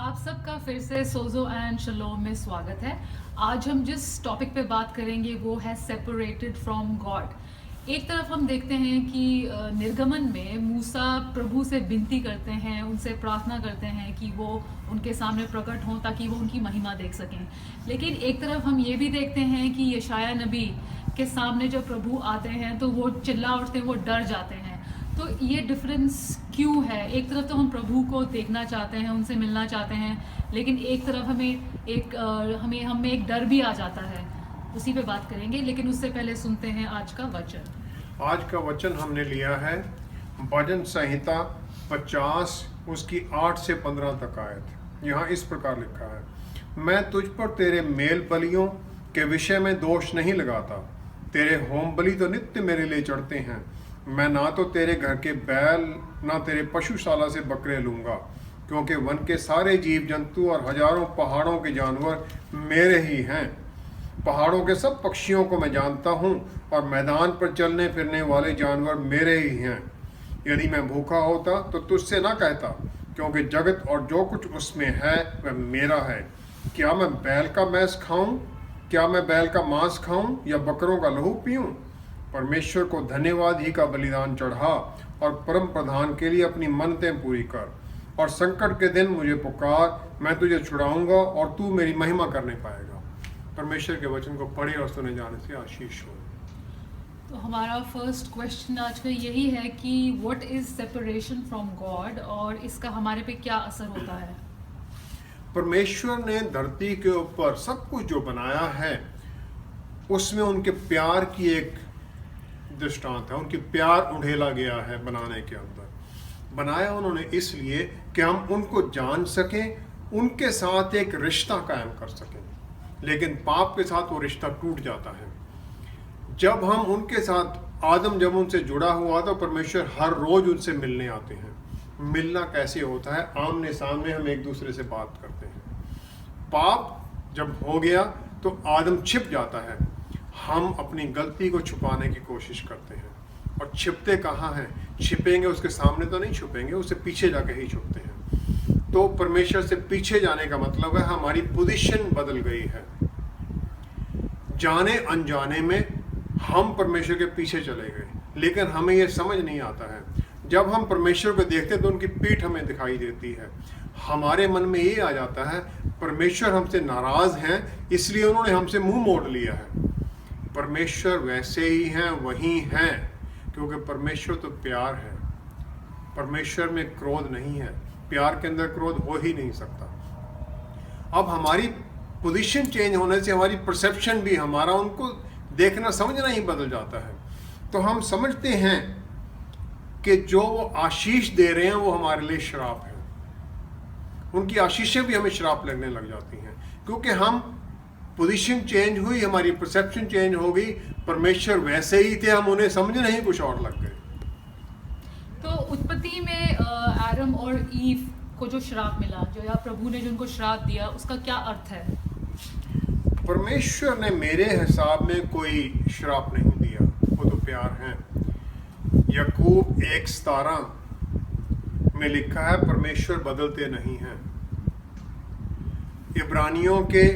आप सबका फिर से सोजो एंड शलोम में स्वागत है। आज हम जिस टॉपिक पे बात करेंगे वो है सेपरेटेड फ्रॉम गॉड। एक तरफ हम देखते हैं कि निर्गमन में मूसा प्रभु से विनती करते हैं, उनसे प्रार्थना करते हैं कि वो उनके सामने प्रकट हों ताकि वो उनकी महिमा देख सकें। लेकिन एक तरफ हम ये भी देखते हैं कि यशाया नबी के सामने जब प्रभु आते हैं तो वो चिल्ला उठते हैं, वो डर जाते हैं। तो ये डिफरेंस क्यों है? एक तरफ तो हम प्रभु को देखना चाहते हैं, उनसे मिलना चाहते हैं, लेकिन एक तरफ हमें एक डर भी आ जाता है। उसी पे बात करेंगे, लेकिन उससे पहले सुनते हैं आज का वचन। आज का वचन हमने लिया है भजन संहिता 50 उसकी 8 से 15 तक आयत। यहाँ इस प्रकार लिखा है, मैं तुझ पर तेरे मेल बलियों के विषय में दोष नहीं लगाता, तेरे होम बलि तो नित्य मेरे लिए चढ़ते हैं। मैं ना तो तेरे घर के बैल ना तेरे पशुशाला से बकरे लूँगा, क्योंकि वन के सारे जीव जंतु और हजारों पहाड़ों के जानवर मेरे ही हैं। पहाड़ों के सब पक्षियों को मैं जानता हूँ और मैदान पर चलने फिरने वाले जानवर मेरे ही हैं। यदि मैं भूखा होता तो तुझसे ना कहता, क्योंकि जगत और जो कुछ उसमें है वह मेरा है। क्या मैं बैल का मैस खाऊं? क्या मैं बैल का मांस खाऊं या बकरों का लहू पीऊं? परमेश्वर को धन्यवाद ही का बलिदान चढ़ा और परम प्रधान के लिए अपनी मन्नतें पूरी कर। और संकट के दिन मुझे पुकार, मैं तुझे छुड़ाऊंगा और तू मेरी महिमा करने पाएगा। परमेश्वर के वचन को पढ़े और सुने जाने से आशीष हो। तो हमारा फर्स्ट क्वेश्चन आज का यही है कि what is separation from God, और इसका हमारे पे क्या असर होता है? परमेश्वर ने धरती के ऊपर सब कुछ जो बनाया है उसमें उनके प्यार की एक दृष्टांत है। उनकी प्यार उंडेला गया है बनाने के अंदर। बनाया उन्होंने इसलिए कि हम उनको जान सकें, उनके साथ एक रिश्ता कायम कर सकें। लेकिन पाप के साथ वो रिश्ता टूट जाता है। जब हम उनके साथ आदम जब उनसे जुड़ा हुआ तो परमेश्वर हर रोज उनसे मिलने आते हैं। मिलना कैसे होता है? आमने सामने हम एक दूसरे से बात करते हैं। पाप जब हो गया तो आदम छिप जाता है। हम अपनी गलती को छुपाने की कोशिश करते हैं, और छिपते कहाँ हैं? छिपेंगे उसके सामने तो नहीं छुपेंगे, उससे पीछे जाके ही छुपते हैं। तो परमेश्वर से पीछे जाने का मतलब है हमारी पोजीशन बदल गई है। जाने अनजाने में हम परमेश्वर के पीछे चले गए, लेकिन हमें यह समझ नहीं आता है। जब हम परमेश्वर को देखते हैं तो उनकी पीठ हमें दिखाई देती है। हमारे मन में ये आ जाता है परमेश्वर हमसे नाराज हैं, इसलिए उन्होंने हमसे मुंह मोड़ लिया है। परमेश्वर वैसे ही हैं, वही हैं, क्योंकि परमेश्वर तो प्यार है। परमेश्वर में क्रोध नहीं है, प्यार के अंदर क्रोध हो ही नहीं सकता। अब हमारी पोजीशन चेंज होने से हमारी परसेप्शन भी, हमारा उनको देखना समझना ही बदल जाता है। तो हम समझते हैं कि जो वो आशीष दे रहे हैं वो हमारे लिए श्राप है। उनकी आशीषें भी हमें श्राप लगने लग जाती हैं, क्योंकि हम पोजीशन चेंज हुई, हमारी परसेप्शन चेंज हो गई। परमेश्वर वैसे ही थे, हम उन्हें समझने ही कुछ और लग गए। तो उत्पत्ति में आदम और ईव को जो श्राप मिला, जो या प्रभु ने जो उनको श्राप दिया, उसका क्या अर्थ है? परमेश्वर ने मेरे हिसाब में कोई श्राप नहीं दिया, वो तो प्यार है। याकूब 1:17 में लिखा है परमेश्वर बदलते नहीं हैं। इब्रानियों के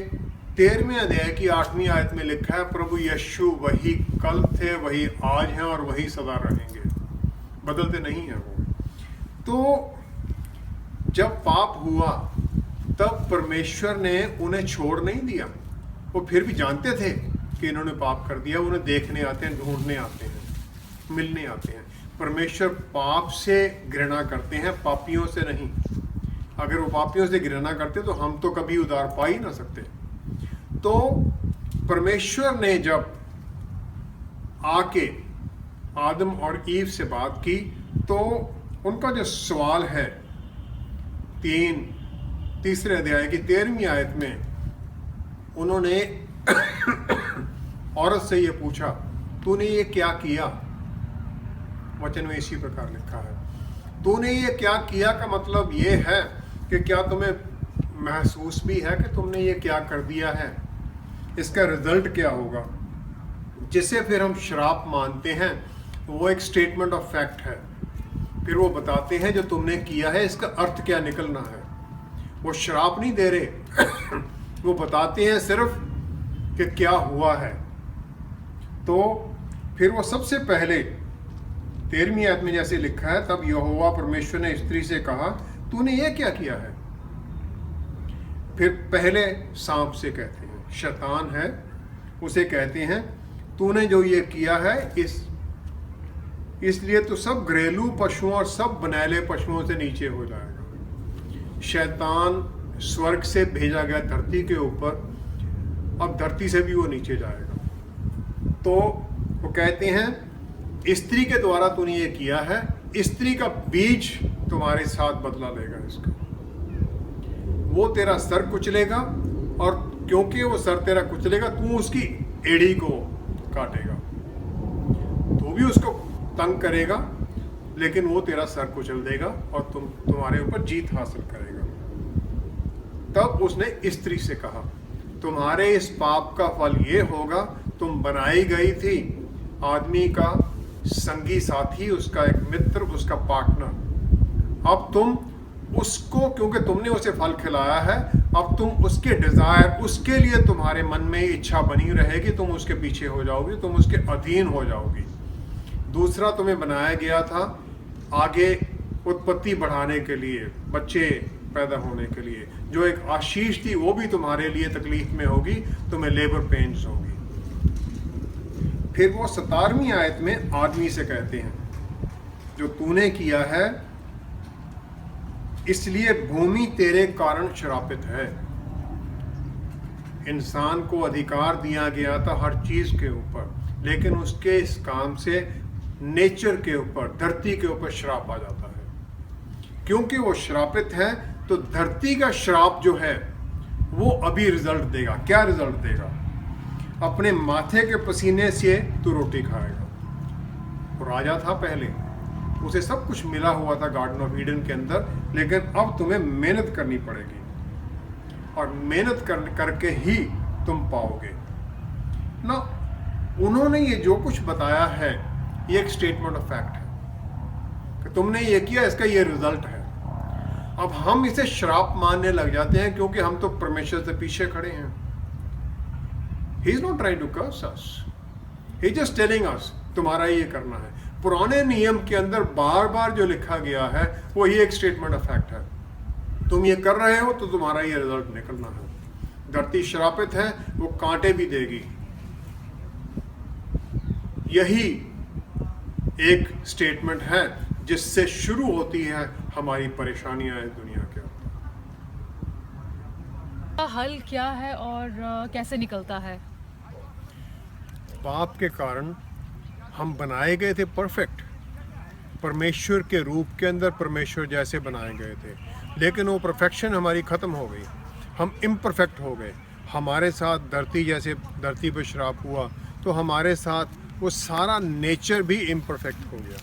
13वें अध्याय की 8वीं आयत में लिखा है प्रभु यीशु वही कल थे, वही आज हैं और वही सदा रहेंगे। बदलते नहीं हैं वो। तो जब पाप हुआ तब परमेश्वर ने उन्हें छोड़ नहीं दिया। वो फिर भी जानते थे कि इन्होंने पाप कर दिया। उन्हें देखने आते हैं, ढूंढने आते हैं, मिलने आते हैं। परमेश्वर पाप से घृणा करते हैं, पापियों से नहीं। अगर वो पापियों से घृणा करते तो हम तो कभी उद्धार पा ही ना सकते। तो परमेश्वर ने जब आके आदम और ईव से बात की तो उनका जो सवाल है तीसरे अध्याय की 13वीं आयत में उन्होंने औरत से ये पूछा, तूने ये क्या किया? वचन में इसी प्रकार लिखा है, तूने ये क्या किया का मतलब ये है कि क्या तुम्हें महसूस भी है कि तुमने ये क्या कर दिया है? इसका रिजल्ट क्या होगा? जिसे फिर हम श्राप मानते हैं वो एक स्टेटमेंट ऑफ फैक्ट है। फिर वो बताते हैं जो तुमने किया है इसका अर्थ क्या निकलना है। वो श्राप नहीं दे रहे वो बताते हैं सिर्फ कि क्या हुआ है। तो फिर वो सबसे पहले 13वीं आयत में जैसे लिखा है, तब यहोवा परमेश्वर ने स्त्री से कहा, तूने ये क्या किया है? फिर पहले सांप से कहते हैं, शैतान है, उसे कहते हैं तूने जो ये किया है इसलिए तो सब घरेलू पशुओं और सब बनैले पशुओं से नीचे हो जाएगा। शैतान स्वर्ग से भेजा गया धरती के ऊपर, अब धरती से भी वो नीचे जाएगा। तो वो कहते हैं स्त्री के द्वारा तूने ये किया है, स्त्री का बीज तुम्हारे साथ बदला लेगा इसका, वो तेरा सर कुचलेगा, और क्योंकि वो सर तेरा कुचलेगा तू उसकी एड़ी को काटेगा। तू भी उसको तंग करेगा लेकिन वो तेरा सर कुचल देगा और तुम्हारे ऊपर जीत हासिल करेगा। तब उसने स्त्री से कहा, तुम्हारे इस पाप का फल ये होगा, तुम बनाई गई थी आदमी का संगी साथी, उसका एक मित्र, उसका पार्टनर। अब तुम उसको, क्योंकि तुमने उसे फल खिलाया है, अब तुम उसके डिजायर, उसके लिए तुम्हारे मन में इच्छा बनी रहेगी, तुम उसके पीछे हो जाओगी, तुम उसके अधीन हो जाओगी। दूसरा, तुम्हें बनाया गया था आगे उत्पत्ति बढ़ाने के लिए, बच्चे पैदा होने के लिए, जो एक आशीष थी वो भी तुम्हारे लिए तकलीफ में होगी, तुम्हें लेबर पेन्स होगी। फिर वो 17वीं आयत में आदमी से कहते हैं, जो तूने किया है इसलिए भूमि तेरे कारण श्रापित है। इंसान को अधिकार दिया गया था हर चीज के ऊपर, लेकिन उसके इस काम से नेचर के ऊपर, धरती के ऊपर श्राप आ जाता है। क्योंकि वो श्रापित है तो धरती का श्राप जो है वो अभी रिजल्ट देगा। क्या रिजल्ट देगा? अपने माथे के पसीने से तू रोटी खाएगा। वो राजा था पहले, उसे सब कुछ मिला हुआ था गार्डन ऑफ ईडन के अंदर, लेकिन अब तुम्हें मेहनत करनी पड़ेगी और मेहनत करके ही तुम पाओगे ना। उन्होंने ये जो कुछ बताया है ये एक स्टेटमेंट ऑफ फैक्ट है कि तुमने ये किया, इसका ये रिजल्ट है। अब हम इसे श्राप मानने लग जाते हैं क्योंकि हम तो परमेश्वर से पीछे खड़े हैं। He is not trying to curse us. He is just telling us तुम्हारा ये करना है। पुराने नियम के अंदर बार बार जो लिखा गया है वो ये एक स्टेटमेंट ऑफ फैक्ट है। तुम ये कर रहे हो तो तुम्हारा ये रिजल्ट निकलना है। धरती श्रापित है, वो कांटे भी देगी। यही एक स्टेटमेंट है जिससे शुरू होती है हमारी परेशानियां इस दुनिया के अंदर। हल क्या है और कैसे निकलता है? पाप के कारण हम बनाए गए थे परफेक्ट, परमेश्वर के रूप के अंदर परमेश्वर जैसे बनाए गए थे, लेकिन वो परफेक्शन हमारी ख़त्म हो गई। हम इम्परफेक्ट हो गए। हमारे साथ धरती जैसे धरती पर श्राप हुआ तो हमारे साथ वो सारा नेचर भी इम्परफेक्ट हो गया,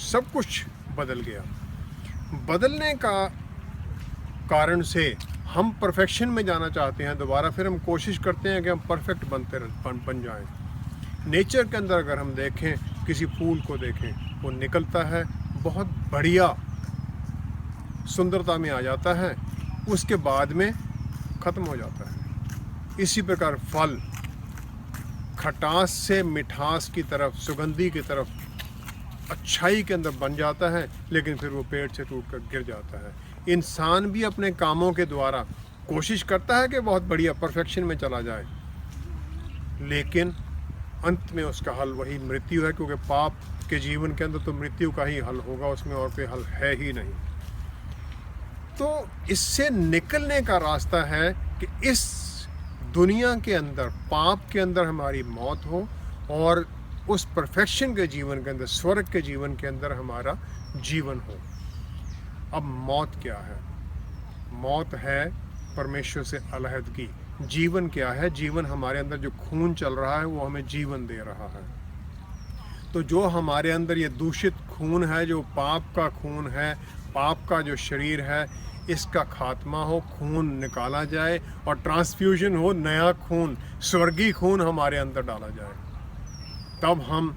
सब कुछ बदल गया। बदलने का कारण से हम परफेक्शन में जाना चाहते हैं दोबारा, फिर हम कोशिश करते हैं कि हम परफेक्ट बन जाएं। नेचर के अंदर अगर हम देखें, किसी फूल को देखें, वो निकलता है, बहुत बढ़िया सुंदरता में आ जाता है, उसके बाद में ख़त्म हो जाता है। इसी प्रकार फल खटास से मिठास की तरफ, सुगंधी की तरफ, अच्छाई के अंदर बन जाता है, लेकिन फिर वो पेड़ से टूट कर गिर जाता है। इंसान भी अपने कामों के द्वारा कोशिश करता है कि बहुत बढ़िया परफेक्शन में चला जाए, लेकिन अंत में उसका हल वही मृत्यु है, क्योंकि पाप के जीवन के अंदर तो मृत्यु का ही हल होगा, उसमें और कोई हल है ही नहीं। तो इससे निकलने का रास्ता है कि इस दुनिया के अंदर, पाप के अंदर हमारी मौत हो और उस परफेक्शन के जीवन के अंदर, स्वर्ग के जीवन के अंदर हमारा जीवन हो। अब मौत क्या है? मौत है परमेश्वर से अलहदगी। जीवन क्या है? जीवन हमारे अंदर जो खून चल रहा है वो हमें जीवन दे रहा है। तो जो हमारे अंदर ये दूषित खून है, जो पाप का खून है, पाप का जो शरीर है, इसका खात्मा हो, खून निकाला जाए और ट्रांसफ्यूजन हो, नया खून, स्वर्गीय खून हमारे अंदर डाला जाए, तब हम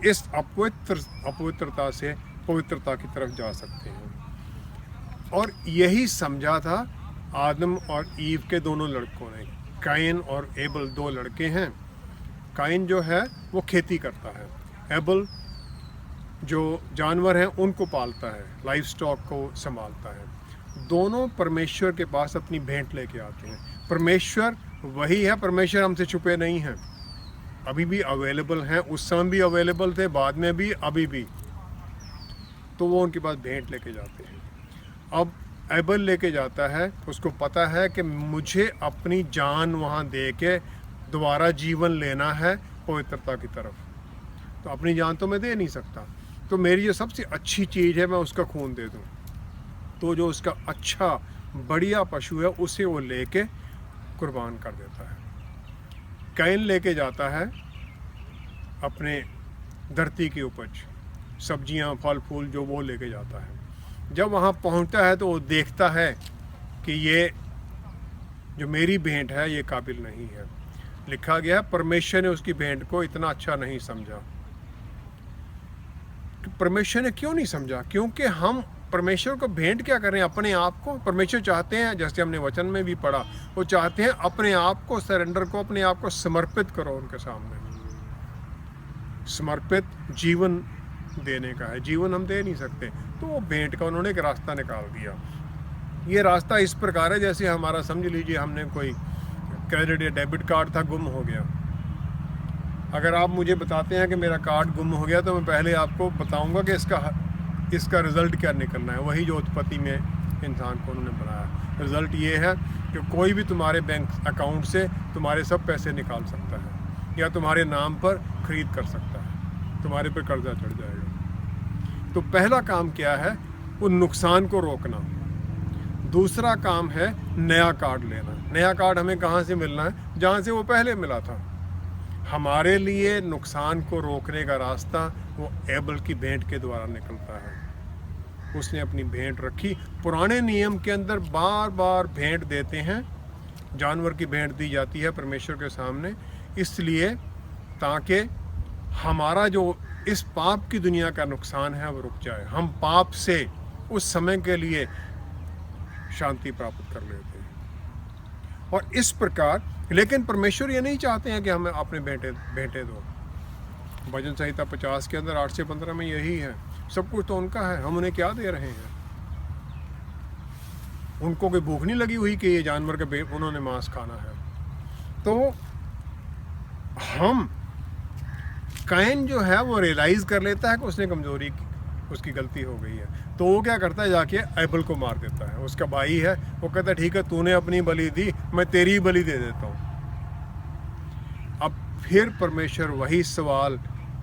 इस अपवित्रता से पवित्रता की तरफ जा सकते हैं। और यही समझा था आदम और ईव के दोनों लड़कों ने, काइन और एबल 2 लड़के हैं। काइन जो है वो खेती करता है, एबल जो जानवर हैं उनको पालता है, लाइफ स्टॉक को संभालता है। दोनों परमेश्वर के पास अपनी भेंट लेके आते हैं। परमेश्वर वही है, परमेश्वर हमसे छुपे नहीं हैं, अभी भी अवेलेबल हैं, उस समय भी अवेलेबल थे, बाद में भी, अभी भी। तो वो उनके पास भेंट लेके जाते हैं। अब एबल लेके जाता है, उसको पता है कि मुझे अपनी जान वहाँ दे के दोबारा जीवन लेना है पवित्रता की तरफ, तो अपनी जान तो मैं दे नहीं सकता, तो मेरी जो सबसे अच्छी चीज़ है मैं उसका खून दे दूँ। तो जो उसका अच्छा बढ़िया पशु है उसे वो लेके कुर्बान कर देता है। कैन लेके जाता है अपने धरती की उपज, सब्जियां, फल फूल जो वो लेके जाता है। जब वहाँ पहुँचता है तो वो देखता है कि ये जो मेरी भेंट है ये काबिल नहीं है। लिखा गया है परमेश्वर ने उसकी भेंट को इतना अच्छा नहीं समझा। परमेश्वर ने क्यों नहीं समझा? क्योंकि हम परमेश्वर को भेंट क्या कर रहे हैं? अपने आप को। परमेश्वर चाहते हैं, जैसे हमने वचन में भी पढ़ा, वो चाहते हैं अपने आप को सरेंडर को, अपने आप को समर्पित करो उनके सामने। समर्पित जीवन देने का है, जीवन हम दे नहीं सकते, तो वो भेंट का उन्होंने एक रास्ता निकाल दिया। ये रास्ता इस प्रकार है जैसे हमारा, समझ लीजिए हमने कोई क्रेडिट या डेबिट कार्ड था, गुम हो गया। अगर आप मुझे बताते हैं कि मेरा कार्ड गुम हो गया, तो मैं पहले आपको बताऊंगा कि इसका रिज़ल्ट क्या निकलना है। वही जो उत्पत्ति में इंसान को उन्होंने बनाया। रिज़ल्ट ये है कि कोई भी तुम्हारे बैंक अकाउंट से तुम्हारे सब पैसे निकाल सकता है, या तुम्हारे नाम पर खरीद कर सकता है, तुम्हारे पर कर्जा चढ़ जाएगा। तो पहला काम क्या है? वो नुकसान को रोकना। दूसरा काम है नया कार्ड लेना। नया कार्ड हमें कहाँ से मिलना है? जहाँ से वो पहले मिला था। हमारे लिए नुकसान को रोकने का रास्ता वो एबल की भेंट के द्वारा निकलता है। उसने अपनी भेंट रखी। पुराने नियम के अंदर बार बार भेंट देते हैं, जानवर की भेंट दी जाती है परमेश्वर के सामने, इसलिए ताकि हमारा जो इस पाप की दुनिया का नुकसान है वो रुक जाए, हम पाप से उस समय के लिए शांति प्राप्त कर लेते हैं। और इस प्रकार, लेकिन परमेश्वर ये नहीं चाहते हैं कि हमें अपने भेंटे दो। भजन संहिता 50 के अंदर 8 से 15 में यही है। सब कुछ तो उनका है, हम उन्हें क्या दे रहे हैं? उनको कोई भूख नहीं लगी हुई कि ये जानवर का उन्होंने मांस खाना है। तो हम, कैन जो है वो रियलाइज कर लेता है कि उसने कमजोरी की, उसकी गलती हो गई है, तो वो क्या करता है? जाके एबल को मार देता है। उसका भाई है, वो कहता है ठीक है, तूने अपनी बलि दी, मैं तेरी बलि दे देता हूँ। अब फिर परमेश्वर वही सवाल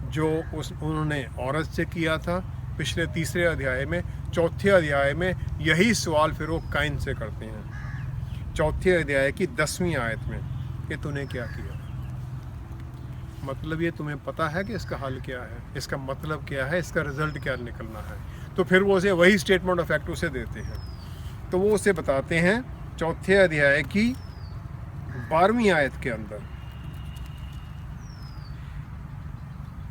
जो उन्होंने औरत से किया था पिछले 3 अध्याय में, 4 अध्याय में यही सवाल फिर वो कैन से करते हैं। 4 अध्याय की 10वीं आयत में, कि तूने क्या किया? मतलब ये तुम्हें पता है कि इसका हल क्या है, इसका मतलब क्या है, इसका रिजल्ट क्या निकलना है? तो फिर वो उसे वही स्टेटमेंट ऑफ फैक्ट उसे देते हैं। तो वो उसे बताते हैं 4 अध्याय की 12वीं आयत के अंदर।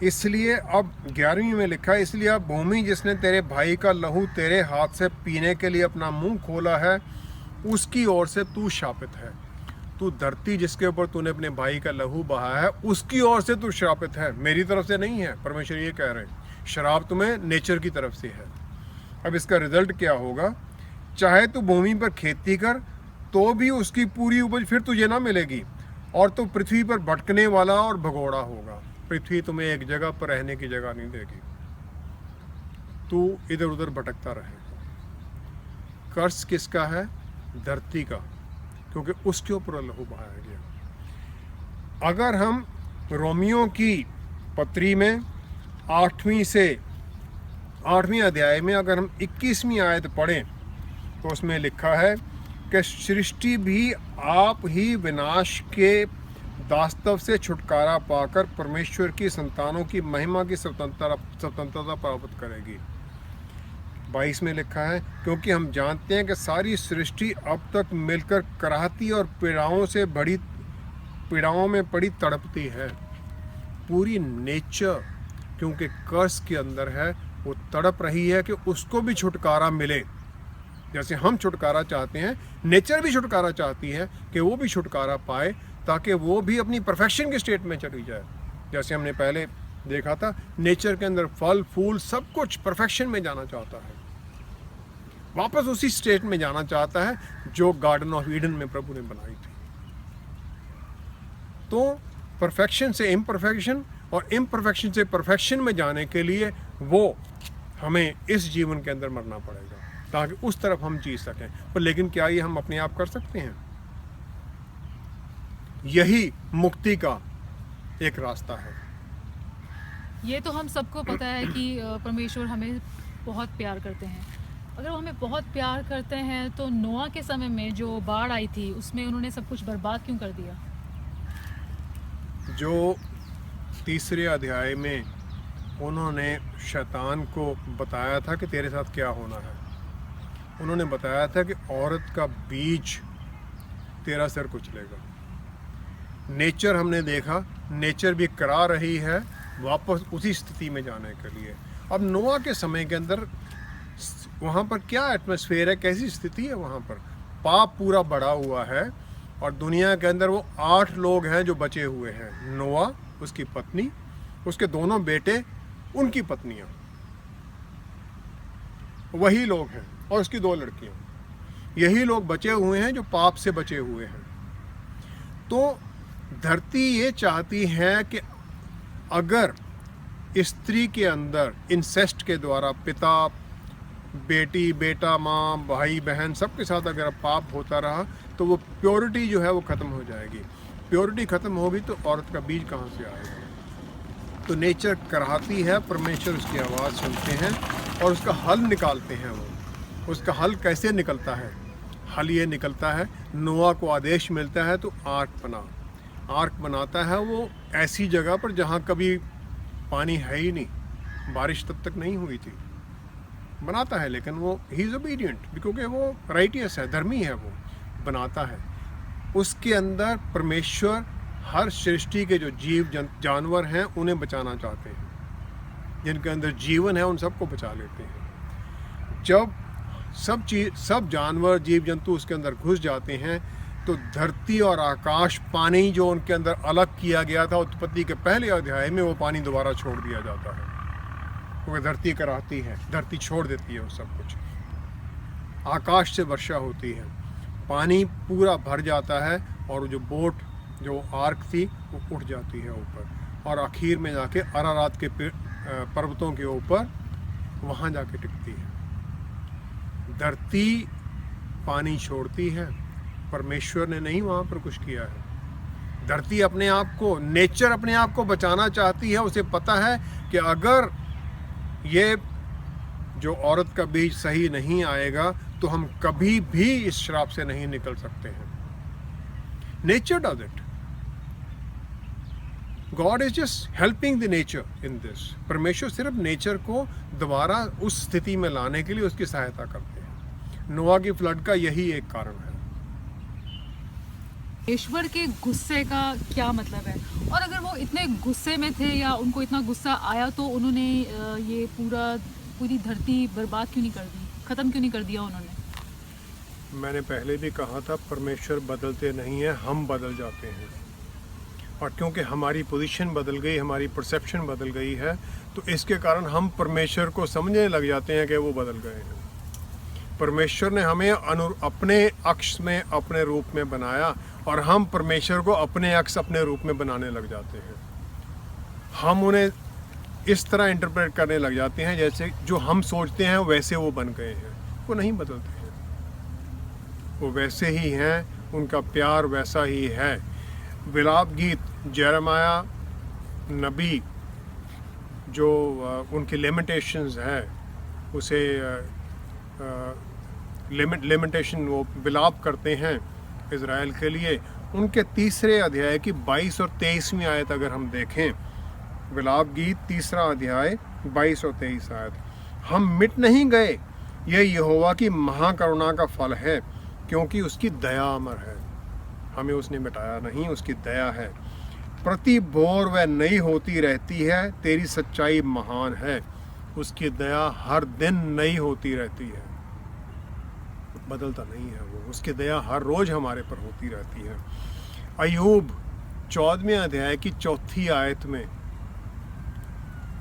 इसलिए अब 11वीं में लिखा है, इसलिए अब भूमि जिसने तेरे भाई का लहू तेरे हाथ से पीने के लिए अपना मुंह खोला है, उसकी ओर से तू शापित है। तू धरती जिसके ऊपर तूने अपने भाई का लहू बहाया है, उसकी ओर से तू श्रापित है, मेरी तरफ से नहीं है। परमेश्वर ये कह रहे हैं, शराब तुम्हें नेचर की तरफ से है। अब इसका रिजल्ट क्या होगा? चाहे तू भूमि पर खेती कर तो भी उसकी पूरी उपज फिर तुझे ना मिलेगी, और तू पृथ्वी पर भटकने वाला और भगोड़ा होगा। पृथ्वी तुम्हें एक जगह पर रहने की जगह नहीं देगी, तू इधर उधर भटकता रहेगा। कर्ज किसका है? धरती का, क्योंकि उसके ऊपर लहू बहाया गया। अगर हम रोमियो की पत्री में 8वीं अध्याय में अगर हम 21वीं आयत पढ़ें, तो उसमें लिखा है कि सृष्टि भी आप ही विनाश के दास्तव से छुटकारा पाकर परमेश्वर की संतानों की महिमा की स्वतंत्रता प्राप्त करेगी। 22 में लिखा है, क्योंकि हम जानते हैं कि सारी सृष्टि अब तक मिलकर कराहती और पीड़ाओं में पड़ी तड़पती है। पूरी नेचर क्योंकि कर्स के अंदर है, वो तड़प रही है कि उसको भी छुटकारा मिले, जैसे हम छुटकारा चाहते हैं, नेचर भी छुटकारा चाहती है कि वो भी छुटकारा पाए, ताकि वो भी अपनी परफेक्शन के स्टेट में चली जाए। जैसे हमने पहले देखा था, नेचर के अंदर फल फूल सब कुछ परफेक्शन में जाना चाहता है, वापस उसी स्टेट में जाना चाहता है जो गार्डन ऑफ ईडन में प्रभु ने बनाई थी। तो परफेक्शन से इम्परफेक्शन और इम्परफेक्शन से परफेक्शन में जाने के लिए वो हमें इस जीवन के अंदर मरना पड़ेगा, ताकि उस तरफ हम जी सकें। पर लेकिन क्या ये हम अपने आप कर सकते हैं? यही मुक्ति का एक रास्ता है। ये तो हम सबको पता है कि परमेश्वर हमें बहुत प्यार करते हैं। अगर वो हमें बहुत प्यार करते हैं तो नोआ के समय में जो बाढ़ आई थी उसमें उन्होंने सब कुछ बर्बाद क्यों कर दिया? जो तीसरे अध्याय में उन्होंने शैतान को बताया था कि तेरे साथ क्या होना है, उन्होंने बताया था कि औरत का बीज तेरा सिर कुचलेगा। नेचर हमने देखा, नेचर भी करा रही है वापस उसी स्थिति में जाने के लिए। अब नोआ के समय के अंदर वहाँ पर क्या एटमॉस्फेयर है, कैसी स्थिति है? वहाँ पर पाप पूरा बढ़ा हुआ है और दुनिया के अंदर वो 8 लोग हैं जो बचे हुए हैं। नोआ, उसकी पत्नी, उसके दोनों बेटे, उनकी पत्नियां, वही लोग हैं, और उसकी 2 लड़कियां। यही लोग बचे हुए हैं जो पाप से बचे हुए हैं। तो धरती ये चाहती है कि अगर स्त्री के अंदर इंसेस्ट के द्वारा पिता बेटी, बेटा, माँ, भाई बहन सबके साथ अगर पाप होता रहा तो वो प्योरिटी जो है वो ख़त्म हो जाएगी। प्योरिटी ख़त्म होगी तो औरत का बीज कहाँ से आएगा? तो नेचर कराती है, परमेश्वर उसकी आवाज़ सुनते हैं और उसका हल निकालते हैं। वो उसका हल कैसे निकलता है? हल ये निकलता है, नोआ को आदेश मिलता है तो आर्क बना। आर्क बनाता है वो ऐसी जगह पर जहाँ कभी पानी है ही नहीं, बारिश तब तक नहीं हुई थी। बनाता है, लेकिन वो ही इज़ ओबीडियंट, क्योंकि वो राइटियस है, धर्मी है, वो बनाता है। उसके अंदर परमेश्वर हर सृष्टि के जो जीव जानवर हैं उन्हें बचाना चाहते हैं। जिनके अंदर जीवन है उन सबको बचा लेते हैं। जब सब जानवर, जीव जंतु उसके अंदर घुस जाते हैं तो धरती और आकाश, पानी जो उनके अंदर अलग किया गया था उत्पत्ति के पहले अध्याय में, वो पानी दोबारा छोड़ दिया जाता है। क्योंकि धरती कराती है, धरती छोड़ देती है वो सब कुछ। आकाश से वर्षा होती है, पानी पूरा भर जाता है और जो बोट, जो आर्क थी, वो उठ जाती है ऊपर और आखिर में जाके अरारात के पर्वतों के ऊपर वहाँ जाके टिकती है। धरती पानी छोड़ती है, परमेश्वर ने नहीं वहाँ पर कुछ किया है। धरती अपने आप को, नेचर अपने आप को बचाना चाहती है। उसे पता है कि अगर ये जो औरत का बीज सही नहीं आएगा तो हम कभी भी इस श्राप से नहीं निकल सकते हैं। Nature does it, God is just helping the nature in this. परमेश्वर सिर्फ नेचर को दोबारा उस स्थिति में लाने के लिए उसकी सहायता करते हैं। नोआ की फ्लड का यही एक कारण है। ईश्वर के गुस्से का क्या मतलब है? और अगर वो इतने गुस्से में थे या उनको इतना गुस्सा आया तो उन्होंने ये पूरी धरती बर्बाद क्यों नहीं कर दी, ख़त्म क्यों नहीं कर दिया उन्होंने? मैंने पहले भी कहा था, परमेश्वर बदलते नहीं हैं, हम बदल जाते हैं। और क्योंकि हमारी पोजीशन बदल गई, हमारी परसेप्शन बदल गई है, तो इसके कारण हम परमेश्वर को समझने लग जाते हैं कि वो बदल गए हैं। परमेश्वर ने हमें अपने अक्ष में, अपने रूप में बनाया और हम परमेश्वर को अपने अक्ष, अपने रूप में बनाने लग जाते हैं। हम उन्हें इस तरह इंटरप्रेट करने लग जाते हैं जैसे जो हम सोचते हैं वैसे वो बन गए हैं। वो नहीं बदलते हैं, वो वैसे ही हैं, उनका प्यार वैसा ही है। विलाप गीत, यिर्मयाह नबी जो उनकी लेमेंटेशंस है, उसे लेमेंटेशन, वो विलाप करते हैं इज़राइल के लिए। उनके तीसरे अध्याय की 22 और 23वीं आयत अगर हम देखें, विलाप गीत 3 अध्याय 22 और 23 आयत, हम मिट नहीं गए, यह यहोवा की महाकरुणा का फल है, क्योंकि उसकी दया अमर है। हमें उसने मिटाया नहीं, उसकी दया है। प्रति भोर वह नई होती रहती है, तेरी सच्चाई महान है, उसकी दया हर दिन नई होती रहती है। बदलता नहीं है वो, उसकी दया हर रोज हमारे पर होती रहती है। अय्यूब 14वें अध्याय की 4थी आयत में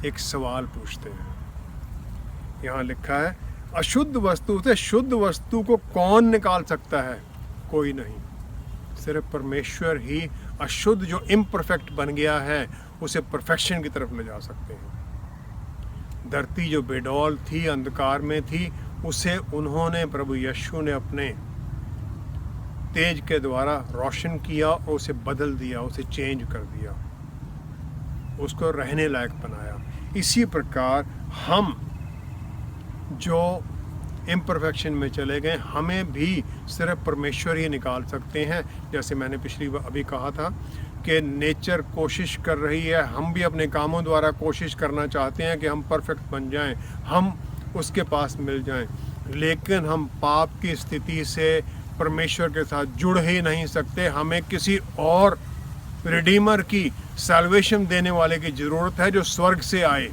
एक सवाल पूछते हैं। यहाँ लिखा है, अशुद्ध वस्तु से शुद्ध वस्तु को कौन निकाल सकता है? कोई नहीं, सिर्फ परमेश्वर ही अशुद्ध जो इम्परफेक्ट बन गया है उसे परफेक्शन की तरफ ले जा सकते हैं। धरती जो बेडौल थी, अंधकार में थी, उसे उन्होंने, प्रभु यीशु ने अपने तेज के द्वारा रोशन किया और उसे बदल दिया, उसे चेंज कर दिया, उसको रहने लायक बनाया। इसी प्रकार हम जो इम्परफेक्शन में चले गए, हमें भी सिर्फ परमेश्वर ही निकाल सकते हैं। जैसे मैंने पिछली बार अभी कहा था कि नेचर कोशिश कर रही है, हम भी अपने कामों द्वारा कोशिश करना चाहते हैं कि हम परफेक्ट बन जाएं, हम उसके पास मिल जाएं, लेकिन हम पाप की स्थिति से परमेश्वर के साथ जुड़ ही नहीं सकते। हमें किसी और रिडीमर की, सैल्वेशन देने वाले की ज़रूरत है जो स्वर्ग से आए,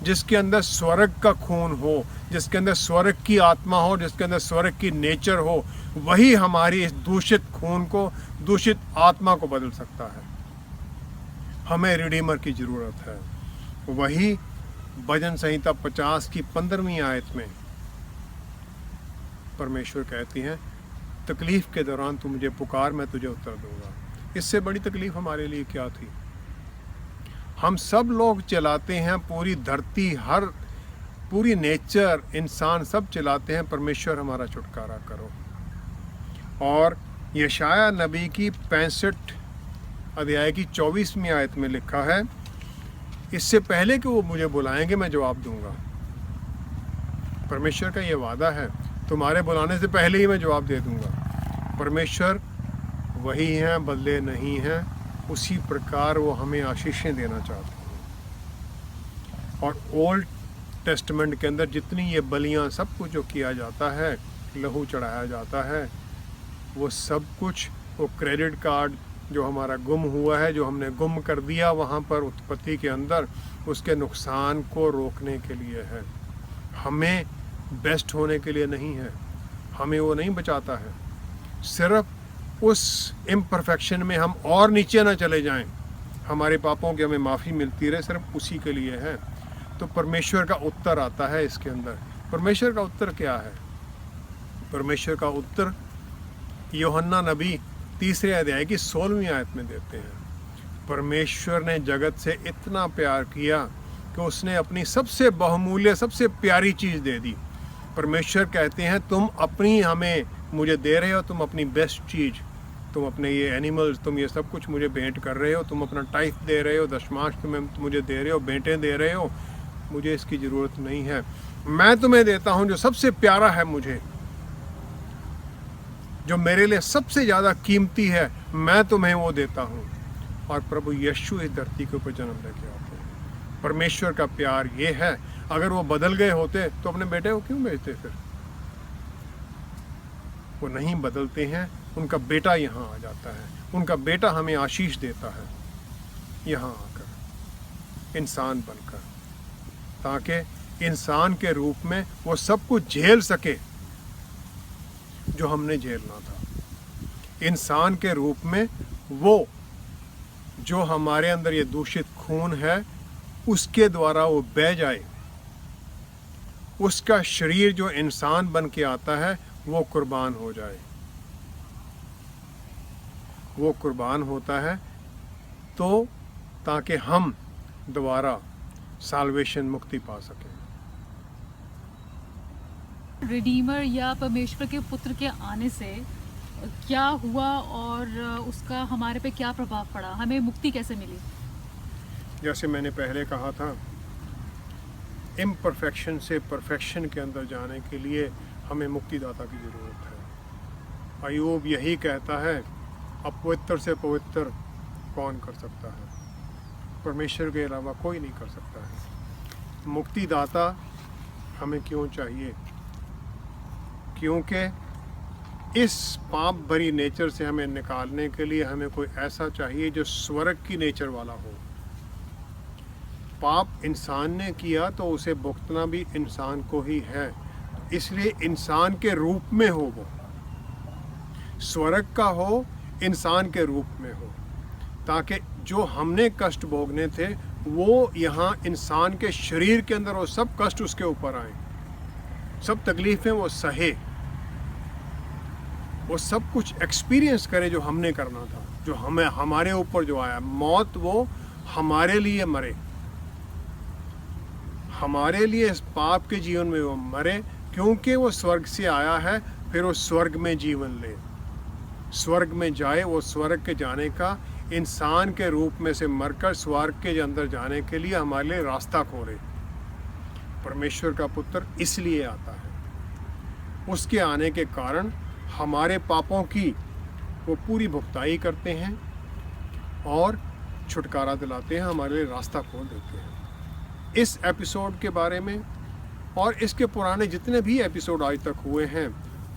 जिसके अंदर स्वर्ग का खून हो, जिसके अंदर स्वर्ग की आत्मा हो, जिसके अंदर स्वर्ग की नेचर हो। वही हमारी इस दूषित खून को, दूषित आत्मा को बदल सकता है। हमें रिडीमर की ज़रूरत है। वही भजन संहिता 50 की 15वीं आयत में परमेश्वर कहती हैं, तकलीफ़ के दौरान तू मुझे पुकार, मैं तुझे उत्तर दूंगा। इससे बड़ी तकलीफ़ हमारे लिए क्या थी? हम सब लोग चलाते हैं पूरी धरती, हर पूरी नेचर, इंसान सब चलाते हैं, परमेश्वर हमारा छुटकारा करो। और यशाया नबी की 65 अध्याय की 24वीं आयत में लिखा है, इससे पहले कि वो मुझे बुलाएंगे मैं जवाब दूंगा। परमेश्वर का ये वादा है, तुम्हारे बुलाने से पहले ही मैं जवाब दे दूंगा। परमेश्वर वही हैं, बदले नहीं हैं। उसी प्रकार वो हमें आशीषें देना चाहते हैं। और ओल्ड टेस्टमेंट के अंदर जितनी ये बलियां, सब कुछ जो किया जाता है, लहू चढ़ाया जाता है, वो सब कुछ, वो क्रेडिट कार्ड जो हमारा गुम हुआ है, जो हमने गुम कर दिया वहाँ पर उत्पत्ति के अंदर, उसके नुकसान को रोकने के लिए है। हमें बेस्ट होने के लिए नहीं है, हमें वो नहीं बचाता है। सिर्फ उस इम्परफेक्शन में हम और नीचे ना चले जाएं, हमारे पापों की हमें माफ़ी मिलती रहे, सिर्फ उसी के लिए है। तो परमेश्वर का उत्तर आता है इसके अंदर। परमेश्वर का उत्तर क्या है? परमेश्वर का उत्तर यूहन्ना नबी 3 अध्याय की 16वीं आयत में देते हैं। परमेश्वर ने जगत से इतना प्यार किया कि उसने अपनी सबसे बहुमूल्य, सबसे प्यारी चीज़ दे दी। परमेश्वर कहते हैं, तुम अपनी हमें मुझे दे रहे हो, तुम अपनी बेस्ट चीज़, तुम अपने ये एनिमल्स, तुम ये सब कुछ मुझे भेंट कर रहे हो, तुम अपना टाइफ दे रहे हो, दशमांश तुम मुझे दे रहे हो, बेंटें दे रहे हो, मुझे इसकी ज़रूरत नहीं है। मैं तुम्हें देता हूँ जो सबसे प्यारा है मुझे, जो मेरे लिए सबसे ज़्यादा कीमती है, मैं तुम्हें वो देता हूँ। और प्रभु यीशु इस धरती के ऊपर जन्म लेके आते हैं। परमेश्वर का प्यार ये है। अगर वो बदल गए होते तो अपने बेटे को क्यों भेजते? फिर वो नहीं बदलते हैं, उनका बेटा यहाँ आ जाता है, उनका बेटा हमें आशीष देता है यहाँ आकर, इंसान बनकर, ताकि इंसान के रूप में वो सब कुछ झेल सके जो हमने झेलना था। इंसान के रूप में वो जो हमारे अंदर ये दूषित खून है, उसके द्वारा वो बह जाए, उसका शरीर जो इंसान बन के आता है वो कुर्बान हो जाए। वो कुर्बान होता है तो ताकि हम दोबारा साल्वेशन, मुक्ति पा सकें। रिडीमर या परमेश्वर के पुत्र के आने से क्या हुआ और उसका हमारे पे क्या प्रभाव पड़ा? हमें मुक्ति कैसे मिली? जैसे मैंने पहले कहा था, इम्परफेक्शन से परफेक्शन के अंदर जाने के लिए हमें मुक्तिदाता की ज़रूरत है। अय्यूब यही कहता है, अपवित्र से पवित्र कौन कर सकता है? परमेश्वर के अलावा कोई नहीं कर सकता है। मुक्तिदाता हमें क्यों चाहिए? क्योंकि इस पाप भरी नेचर से हमें निकालने के लिए हमें कोई ऐसा चाहिए जो स्वर्ग की नेचर वाला हो। पाप इंसान ने किया तो उसे भुगतना भी इंसान को ही है। इसलिए इंसान के रूप में हो, वो स्वर्ग का हो, इंसान के रूप में हो, ताकि जो हमने कष्ट भोगने थे वो यहाँ इंसान के शरीर के अंदर वो सब कष्ट उसके ऊपर आए, सब तकलीफ़ें वो सहे, वो सब कुछ एक्सपीरियंस करे जो हमने करना था, जो हमें हमारे ऊपर जो आया। मौत वो हमारे लिए मरे, हमारे लिए इस पाप के जीवन में वो मरे, क्योंकि वो स्वर्ग से आया है, फिर वो स्वर्ग में जीवन ले, स्वर्ग में जाए। वो स्वर्ग के जाने का इंसान के रूप में से मरकर स्वर्ग के अंदर जाने के लिए हमारे लिए रास्ता खोले। परमेश्वर का पुत्र इसलिए आता है, उसके आने के कारण हमारे पापों की वो पूरी भुगताई करते हैं और छुटकारा दिलाते हैं, हमारे लिए रास्ता खोल देते हैं। इस एपिसोड के बारे में और इसके पुराने जितने भी एपिसोड आज तक हुए हैं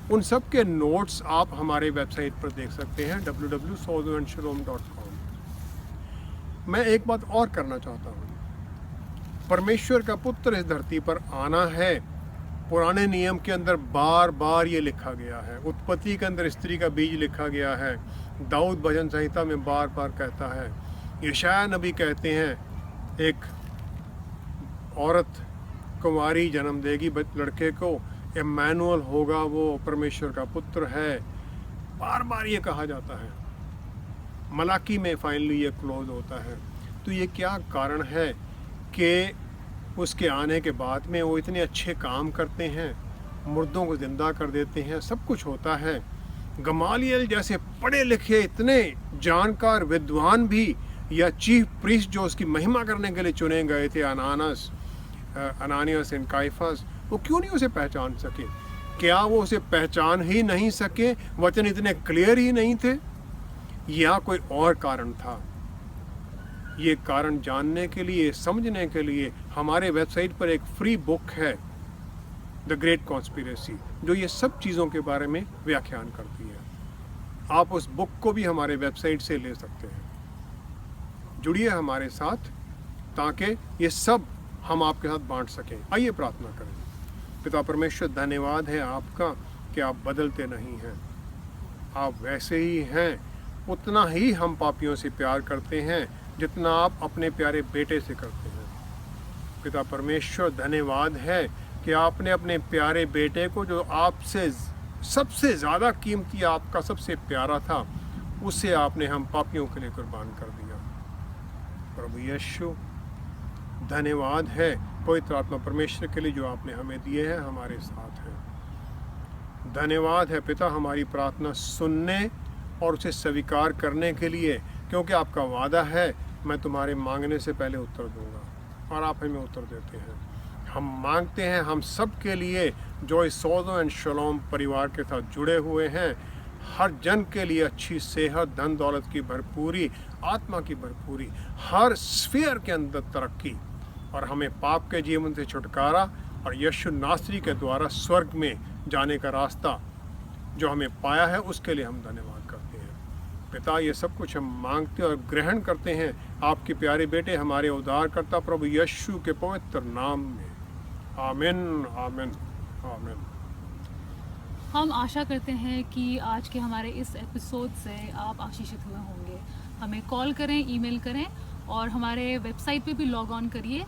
उन सब के नोट्स आप हमारे वेबसाइट पर देख सकते हैं www.sozoandshalom.com। मैं एक बात और करना चाहता हूँ, परमेश्वर का पुत्र इस धरती पर आना है। पुराने नियम के अंदर बार बार ये लिखा गया है, उत्पत्ति के अंदर स्त्री का बीज लिखा गया है, दाऊद भजन संहिता में बार बार कहता है, यशाया नबी कहते हैं एक औरत कुंवारी जन्म देगी लड़के को, इम्मानुएल होगा, वो परमेश्वर का पुत्र है, बार बार ये कहा जाता है। मलाकी में फाइनली ये क्लोज होता है। तो ये क्या कारण है कि उसके आने के बाद में वो इतने अच्छे काम करते हैं, मुर्दों को ज़िंदा कर देते हैं, सब कुछ होता है। गमालियल जैसे पढ़े लिखे इतने जानकार विद्वान भी या चीफ प्रीस्ट जो उसकी महिमा करने के लिए चुने गए थे, अनानियस एंड काइफास, वो क्यों नहीं उसे पहचान सके? क्या वो उसे पहचान ही नहीं सके? वचन इतने क्लियर ही नहीं थे या कोई और कारण था? ये कारण जानने के लिए, समझने के लिए हमारे वेबसाइट पर एक फ्री बुक है, द ग्रेट कॉन्स्पिरेसी, जो ये सब चीज़ों के बारे में व्याख्यान करती है। आप उस बुक को भी हमारे वेबसाइट से ले सकते हैं। जुड़िए हमारे साथ ताकि ये सब हम आपके साथ बांट सकें। आइए प्रार्थना करें। पिता परमेश्वर, धन्यवाद है आपका कि आप बदलते नहीं हैं, आप वैसे ही हैं। उतना ही हम पापियों से प्यार करते हैं जितना आप अपने प्यारे बेटे से करते हैं। पिता परमेश्वर, धन्यवाद है कि आपने अपने प्यारे बेटे को, जो आपसे सबसे ज़्यादा कीमती, आपका सबसे प्यारा था, उसे आपने हम पापियों के लिए कुर्बान कर दिया। प्रभु यीशु, धन्यवाद है पवित्र आत्मा परमेश्वर के लिए जो आपने हमें दिए हैं, हमारे साथ हैं। धन्यवाद है पिता हमारी प्रार्थना सुनने और उसे स्वीकार करने के लिए, क्योंकि आपका वादा है, मैं तुम्हारे मांगने से पहले उत्तर दूंगा, और आप हमें उत्तर देते हैं। हम मांगते हैं हम सब के लिए जो इस सोजो एंड शलोम परिवार के साथ जुड़े हुए हैं, हर जन के लिए अच्छी सेहत, धन दौलत की भरपूरी, आत्मा की भरपूरी, हर स्फीयर के अंदर तरक्की, और हमें पाप के जीवन से छुटकारा और यीशु नासरी के द्वारा स्वर्ग में जाने का रास्ता जो हमें पाया है, उसके लिए हम धन्यवाद करते हैं। पिता, ये सब कुछ हम मांगते और ग्रहण करते हैं आपके प्यारे बेटे, हमारे उद्धारकर्ता प्रभु यीशु के पवित्र नाम में। आमीन, आमीन, आमीन। हम आशा करते हैं कि आज के हमारे इस एपिसोड से आप आशीषित हुए होंगे। हमें कॉल करें, ईमेल करें और हमारे वेबसाइट पे भी लॉग ऑन करिए,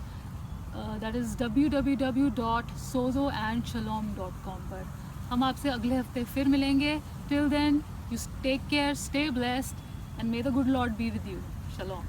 दैट इज़ www.sozoandshalom.com पर। हम आपसे अगले हफ्ते फिर मिलेंगे। Till then, you take care, stay blessed and may the good Lord be with you. शलोम।